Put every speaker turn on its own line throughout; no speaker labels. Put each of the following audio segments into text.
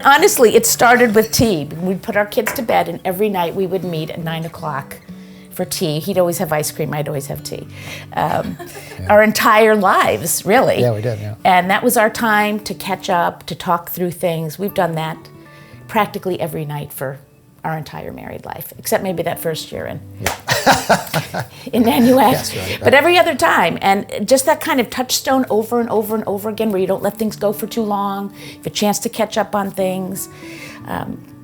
honestly, it started with tea. We'd put our kids to bed, and every night we would meet at 9 o'clock for tea. He'd always have ice cream. I'd always have tea. Our entire lives, really.
Yeah, we did, yeah.
And that was our time to catch up, to talk through things. We've done that practically every night for our entire married life, except maybe that first year in Nanuet.
Yes, right.
But every other time. And just that kind of touchstone over and over and over again, where you don't let things go for too long, you have a chance to catch up on things.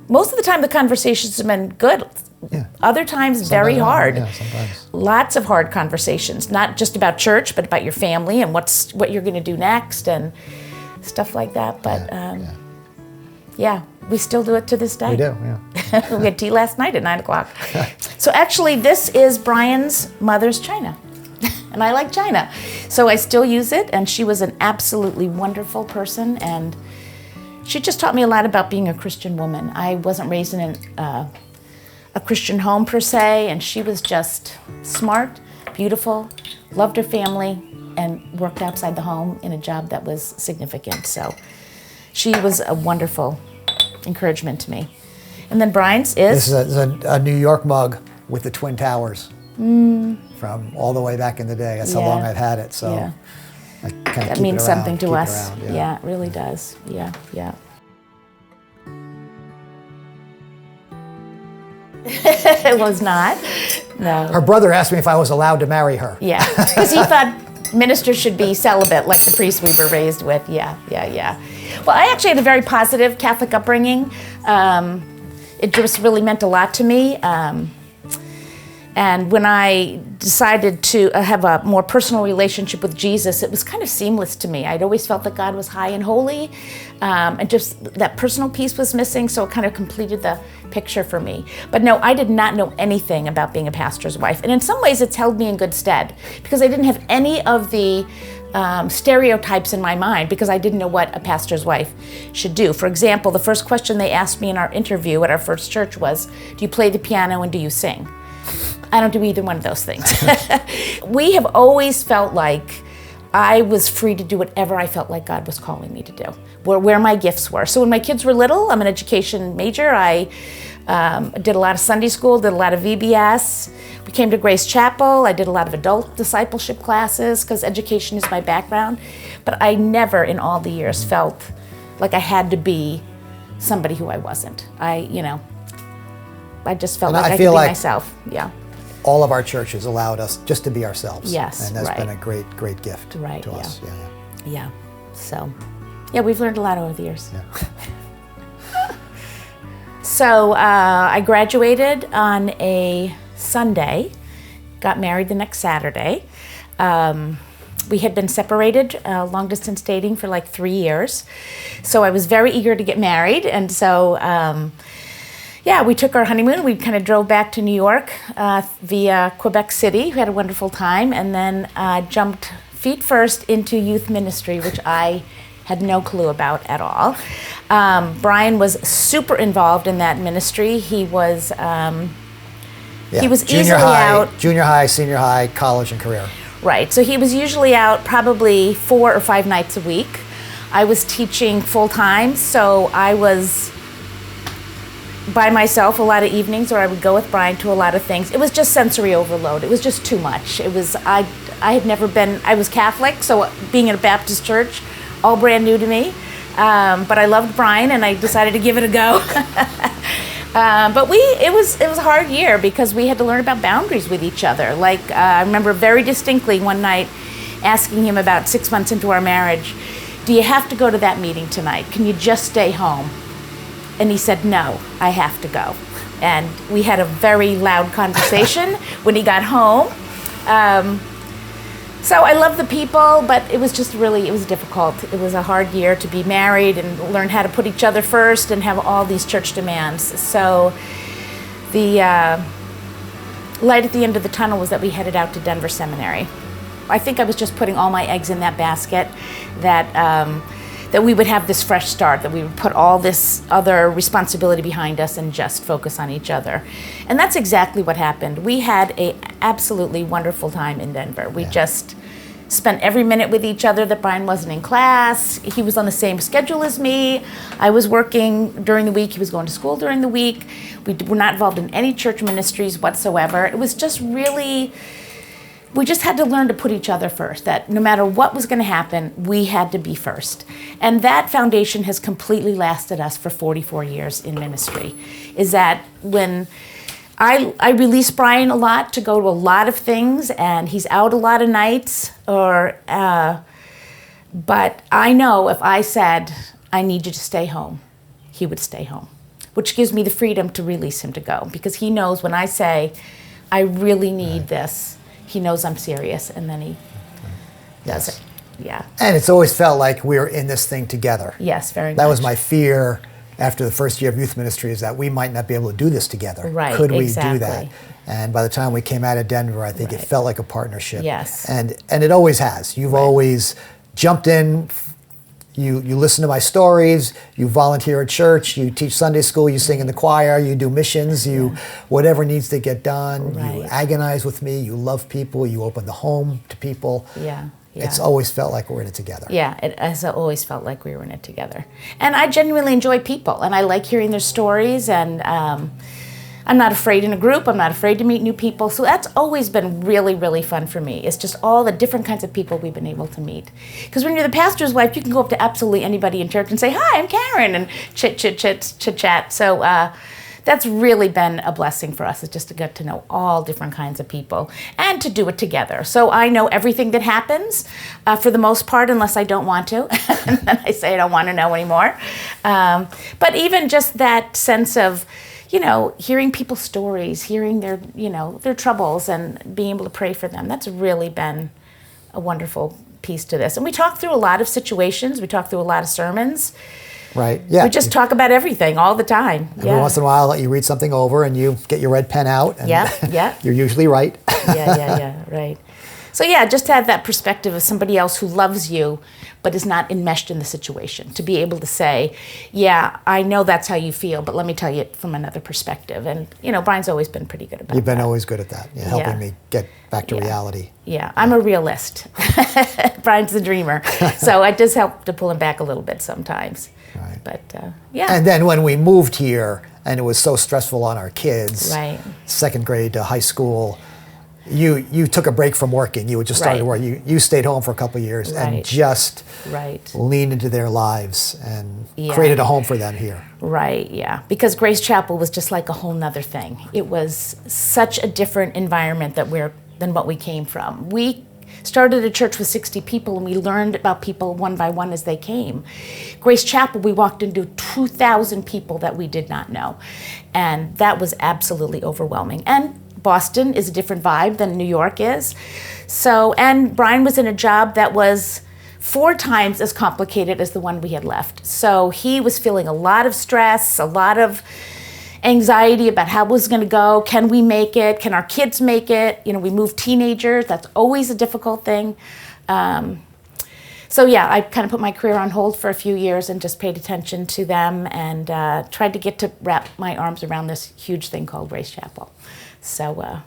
Most of the time the conversations have been good.
Yeah.
Other times very hard.
Yeah, sometimes.
Lots of hard conversations, not just about church, but about your family and what you're going to do next and stuff like that. But yeah, we still do it to this day.
We do, yeah.
We had tea last night at 9 o'clock. So actually, this is Bryan's mother's china, and I like china. So I still use it, and she was an absolutely wonderful person, and she just taught me a lot about being a Christian woman. I wasn't raised in a Christian home per se, and she was just smart, beautiful, loved her family, and worked outside the home in a job that was significant. So she was a wonderful encouragement to me. And then Bryan's is?
This is a New York mug with the Twin Towers from all the way back in the day. That's how long I've had it. So I kind of
that
keep
means
it around,
something to
keep it
us.
around,
Yeah, it really does. Yeah. It was not. No.
Her brother asked me if I was allowed to marry her.
Yeah, because he thought ministers should be celibate like the priests we were raised with. Yeah. Well, I actually had a very positive Catholic upbringing. It just really meant a lot to me. And when I decided to have a more personal relationship with Jesus, it was kind of seamless to me. I'd always felt that God was high and holy, and just that personal piece was missing, so it kind of completed the picture for me. But no, I did not know anything about being a pastor's wife, and in some ways it's held me in good stead, because I didn't have any of the stereotypes in my mind, because I didn't know what a pastor's wife should do. For example, the first question they asked me in our interview at our first church was, do you play the piano and do you sing? I don't do either one of those things. We have always felt like I was free to do whatever I felt like God was calling me to do, where my gifts were. So when my kids were little, I'm an education major. I did a lot of Sunday school, did a lot of VBS. We came to Grace Chapel. I did a lot of adult discipleship classes because education is my background. But I never in all the years felt like I had to be somebody who I wasn't. I just felt like I could be myself. Yeah.
All of our churches allowed us just to be ourselves.
Yes,
and that's been a great gift to us.
Yeah. So, we've learned a lot over the years.
Yeah.
So I graduated on a Sunday, got married the next Saturday. We had been separated, long distance dating for like 3 years. So I was very eager to get married, and so we took our honeymoon. We kind of drove back to New York via Quebec City. We had a wonderful time, and then jumped feet first into youth ministry, which I had no clue about at all. Bryan was super involved in that ministry. He was easily out.
Junior high, senior high, college, and career.
Right. So he was usually out probably 4 or 5 nights a week. I was teaching full time, so I was by myself a lot of evenings, or I would go with Bryan to a lot of things. It was just sensory overload. It was just too much. It was, I had never been, I was Catholic, so being in a Baptist church, all brand new to me. But I loved Bryan, and I decided to give it a go. But it was a hard year because we had to learn about boundaries with each other. Like, I remember very distinctly one night asking him about 6 months into our marriage, do you have to go to that meeting tonight? Can you just stay home? And he said, no, I have to go. And we had a very loud conversation when he got home. So I love the people, but it was just really, it was difficult. It was a hard year to be married and learn how to put each other first and have all these church demands. So the light at the end of the tunnel was that we headed out to Denver Seminary. I think I was just putting all my eggs in that basket, that we would have this fresh start, that we would put all this other responsibility behind us and just focus on each other. And that's exactly what happened. We had an absolutely wonderful time in Denver. We just spent every minute with each other that Bryan wasn't in class. He was on the same schedule as me. I was working during the week. He was going to school during the week. We were not involved in any church ministries whatsoever. It was just really, we just had to learn to put each other first, that no matter what was going to happen, we had to be first. And that foundation has completely lasted us for 44 years in ministry, is that when I release Bryan a lot to go to a lot of things, and he's out a lot of nights, but I know if I said, I need you to stay home, he would stay home, which gives me the freedom to release him to go, because he knows when I say, I really need this, he knows I'm serious, and then he does it. Yeah.
And it's always felt like we were in this thing together.
Yes, very much.
That was my fear after the first year of youth ministry, is that we might not be able to do this together.
Right,
Could we
exactly.
do that? And by the time we came out of Denver, I think it felt like a partnership.
Yes.
And it always has. You've always jumped in. You listen to my stories. You volunteer at church. You teach Sunday school. You sing in the choir. You do missions. Whatever needs to get done.
Right.
You agonize with me. You love people. You open the home to people.
Yeah. Yeah.
It's always felt like we're in it together.
Yeah, it has always felt like we were in it together. And I genuinely enjoy people, and I like hearing their stories, and I'm not afraid in a group. I'm not afraid to meet new people. So that's always been really, really fun for me. It's just all the different kinds of people we've been able to meet. Because when you're the pastor's wife, you can go up to absolutely anybody in church and say, hi, I'm Karen, and chit-chat. So that's really been a blessing for us, is just to get to know all different kinds of people and to do it together. So I know everything that happens for the most part, unless I don't want to. And then I say I don't want to know anymore. But even just that sense of, hearing people's stories, hearing their troubles, and being able to pray for them, that's really been a wonderful piece to this. And we talk through a lot of situations. We talk through a lot of sermons.
Right. Yeah.
We just talk about everything all the time.
Every once in a while, I'll let you read something over, and you get your red pen out. And
yeah.
You're usually right.
Yeah. Right. So just to have that perspective of somebody else who loves you, but is not enmeshed in the situation, to be able to say, yeah, I know that's how you feel, but let me tell you it from another perspective. And Bryan's always been pretty good about that.
You've been always good at that, helping me get back to reality.
Yeah, I'm a realist. Bryan's the dreamer. So it does help to pull him back a little bit sometimes.
Right.
But
And then when we moved here, and it was so stressful on our kids,
right.
second grade to high school, you took a break from working. You had just started work. You stayed home for a couple of years and just leaned into their lives and created a home for them here.
Right, yeah. Because Grace Chapel was just like a whole nother thing. It was such a different environment than what we came from. We started a church with 60 people, and we learned about people one by one as they came. Grace Chapel, we walked into 2,000 people that we did not know. And that was absolutely overwhelming. And Boston is a different vibe than New York is. So, and Bryan was in a job that was 4 times as complicated as the one we had left. So he was feeling a lot of stress, a lot of anxiety about how it was going to go. Can we make it? Can our kids make it? We moved teenagers. That's always a difficult thing. So I kind of put my career on hold for a few years and just paid attention to them, and tried to get to wrap my arms around this huge thing called Grace Chapel. So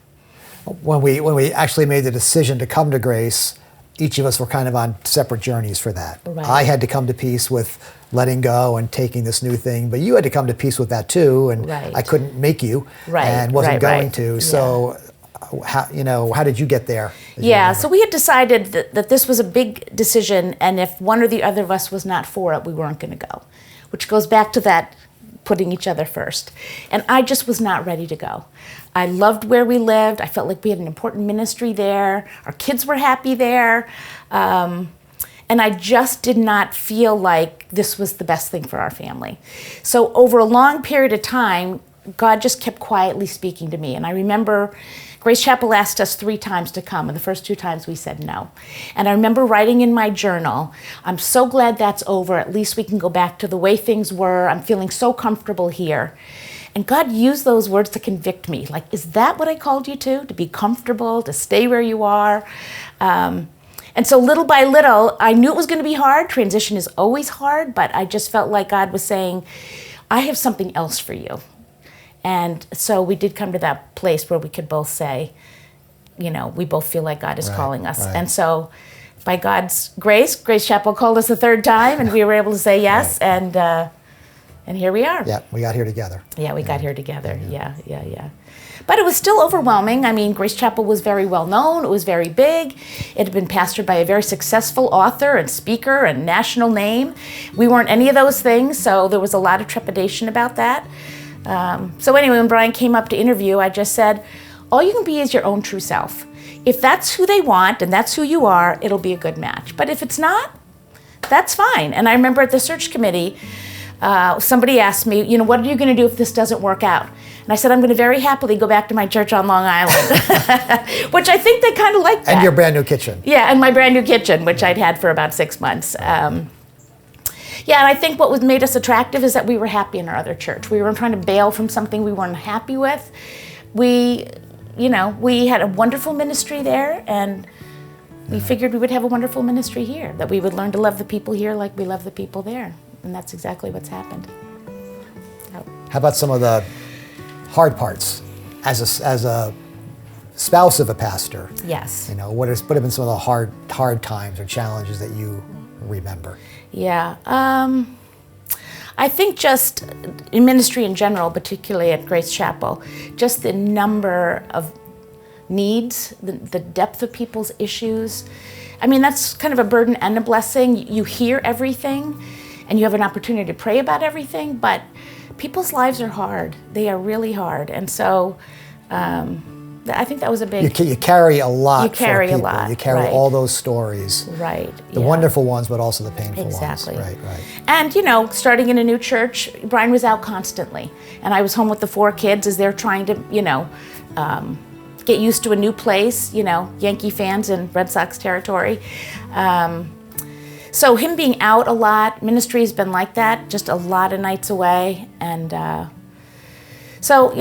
when we actually made the decision to come to Grace, each of us were kind of on separate journeys for that.
Right.
I had to come to peace with letting go and taking this new thing, but you had to come to peace with that too, and I couldn't make you, and wasn't going to. So how did you get there?
So we had decided that this was a big decision, and if one or the other of us was not for it, we weren't going to go, which goes back to that putting each other first. And I just was not ready to go. I loved where we lived. I felt like we had an important ministry there. Our kids were happy there. And I just did not feel like this was the best thing for our family. So over a long period of time, God just kept quietly speaking to me. And I remember Grace Chapel asked us 3 times to come, and the first 2 times we said no. And I remember writing in my journal, I'm so glad that's over. At least we can go back to the way things were. I'm feeling so comfortable here. And God used those words to convict me. Like, is that what I called you to? To be comfortable, to stay where you are? And so little by little, I knew it was going to be hard. Transition is always hard, but I just felt like God was saying, I have something else for you. And so we did come to that place where we could both say, we both feel like God is calling us. And so by God's grace, Grace Chapel called us a third time, and we were able to say yes, right. And here we are.
Yeah, we got here together.
Yeah, we got here together. Yeah. But it was still overwhelming. I mean, Grace Chapel was very well known. It was very big. It had been pastored by a very successful author and speaker and national name. We weren't any of those things, so there was a lot of trepidation about that. So anyway, when Bryan came up to interview, I just said, all you can be is your own true self. If that's who they want and that's who you are, it'll be a good match. But if it's not, that's fine. And I remember at the search committee, somebody asked me, what are you going to do if this doesn't work out? And I said, I'm going to very happily go back to my church on Long Island, which I think they kind of liked that.
And your brand new kitchen.
Yeah, and my brand new kitchen, which I'd had for about 6 months. And I think what made us attractive is that we were happy in our other church. We weren't trying to bail from something we weren't happy with. We had a wonderful ministry there, and we figured we would have a wonderful ministry here, that we would learn to love the people here like we love the people there. And that's exactly what's happened. So.
How about some of the hard parts as a spouse of a pastor?
Yes.
What have been some of the hard times or challenges that you remember?
Yeah. I think just in ministry in general, particularly at Grace Chapel, just the number of needs, the depth of people's issues. I mean, that's kind of a burden and a blessing. You hear everything, and you have an opportunity to pray about everything, but people's lives are hard. They are really hard. And so I think that was a big...
You carry a lot
You carry
for people.
a lot,
You carry
right.
all those stories.
Right.
The wonderful ones, but also the painful
Exactly.
ones. Right.
And, starting in a new church, Bryan was out constantly. And I was home with the 4 kids as they're trying to, get used to a new place, Yankee fans in Red Sox territory. So him being out a lot, ministry has been like that, just a lot of nights away. And so,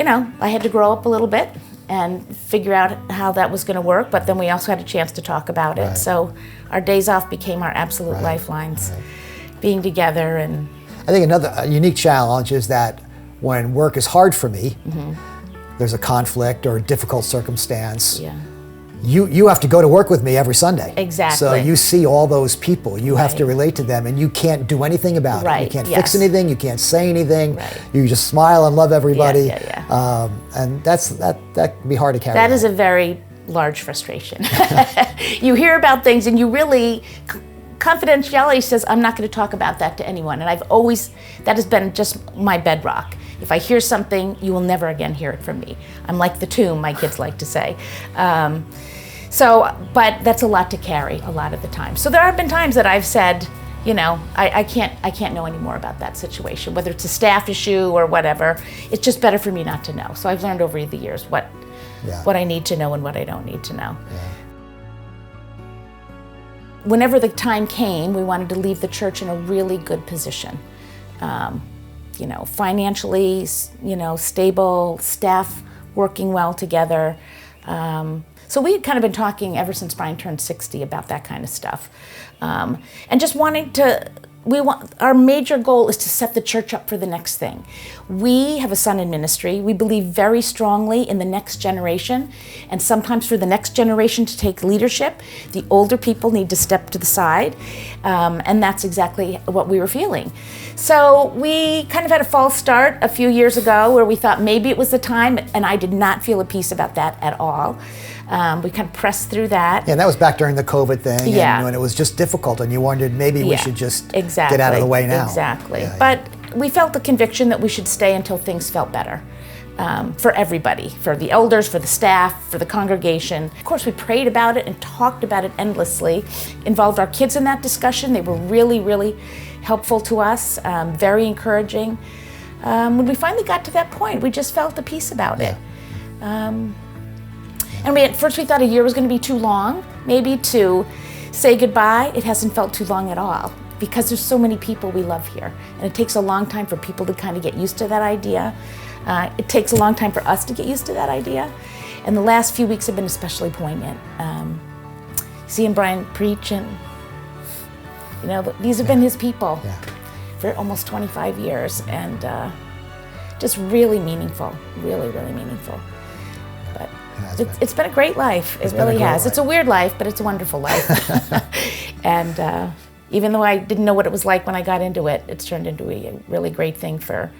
I had to grow up a little bit and figure out how that was going to work, but then we also had a chance to talk about it.
Right.
So our days off became our absolute lifelines, being together. And
I think another unique challenge is that when work is hard for me, there's a conflict or a difficult circumstance, you have to go to work with me every Sunday.
Exactly.
So you see all those people. You have to relate to them, and you can't do anything about it. You can't fix anything. You can't say anything.
Right.
You just smile and love everybody. And that can be hard to carry.
That is a very large frustration. You hear about things, and you really... Confidentiality says, I'm not going to talk about that to anyone. And that has been just my bedrock. If I hear something, you will never again hear it from me. I'm like the tomb, my kids like to say. But that's a lot to carry a lot of the time. So there have been times that I've said, I can't know any more about that situation, whether it's a staff issue or whatever. It's just better for me not to know. So I've learned over the years what I need to know and what I don't need to know.
Yeah.
Whenever the time came, we wanted to leave the church in a really good position. Financially, stable, staff working well together. So we had kind of been talking ever since Bryan turned 60 about that kind of stuff. And just wanting to, our major goal is to set the church up for the next thing. We have a son in ministry. We believe very strongly in the next generation, and sometimes for the next generation to take leadership, the older people need to step to the side, and that's exactly what we were feeling. So we kind of had a false start a few years ago where we thought maybe it was the time, and I did not feel at peace about that at all. We kind of pressed through that.
Yeah, and that was back during the COVID thing, and when it was just difficult, and you wondered maybe we should just get out of the way now.
Exactly. But we felt the conviction that we should stay until things felt better for everybody, for the elders, for the staff, for the congregation. Of course, we prayed about it and talked about it endlessly, involved our kids in that discussion. They were really, really helpful to us, very encouraging. When we finally got to that point, we just felt the peace about it. And at first we thought a year was going to be too long, maybe to say goodbye. It hasn't felt too long at all because there's so many people we love here. And it takes a long time for people to kind of get used to that idea. It takes a long time for us to get used to that idea. And the last few weeks have been especially poignant. Seeing Bryan preach, and these have been his people for almost 25 years, and just really meaningful, really, really meaningful. But
has been.
It's been a great life. It really has. It's a weird life, but it's a wonderful life. And even though I didn't know what it was like when I got into it, it's turned into a really great thing for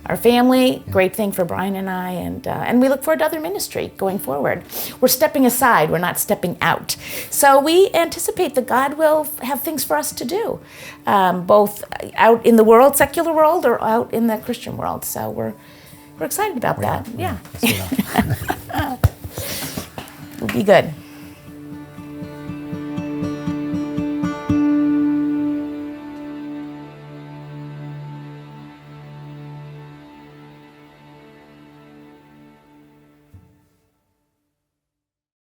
our family, great thing for Bryan and I, and we look forward to other ministry going forward. We're stepping aside, we're not stepping out. So we anticipate that God will have things for us to do, both out in the world, secular world, or out in the Christian world. So we're excited about that. Yeah.
Yeah.
It'll be good.